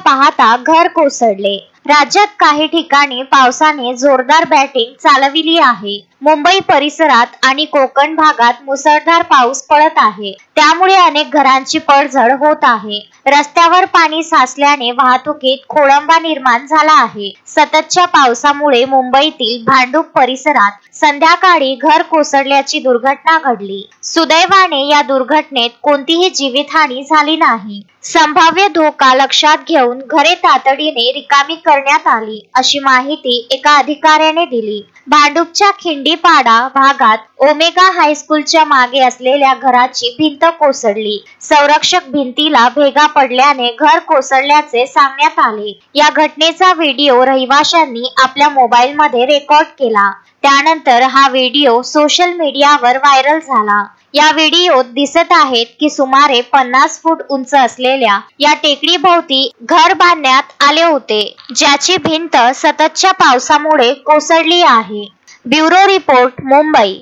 पाहता घर कोसळले। राज्यात काही ठिकाणी पावसाने जोरदार बॅटिंग चालविली आहे। मुंबई परिसरात आणि कोकण भागात मुसळधार पाऊस पडत आहे, त्यामुळे अनेक घरांची पडझड होत आहे। रस्त्यावर पाणी साचल्याने वाहतुकीत खोळंबा निर्माण झाला आहे। सततच्या पावसामुळे मुंबईतील भांडूप परिसरात संध्याकाळी घर कोसळल्याची दुर्घटना घडली। सुदैवाने या दुर्घटनेत कोणतीही जीवितहानी झाली नाही। संभाव्य धोका लक्षात घेऊन घरे तातडीने रिकामी करण्यात आली, अशी माहिती एका अधिकाऱ्याने दिली। भांडूपच्या खिंडीपाडा भागात ओमेगा हायस्कूलच्या मागे असलेल्या घराची भिंत कोसळली। संरक्षक भिंतीला भेगा पडल्याने घर कोसळल्याचे सांगण्यात आले। या घटनेचा व्हिडिओ रहिवाशांनी आपल्या मोबाईलमध्ये रेकॉर्ड केला। त्यानंतर हा व्हिडिओ सोशल मीडियावर व्हायरल झाला। या व्हिडिओत दिसत आहेत की सुमारे 50 फूट उंच असलेल्या या टेकडीभोवती घर बांधण्यात आले होते, ज्याची भिंत सततच्या पावसामुळे कोसळली आहे। Bureau report, Mumbai.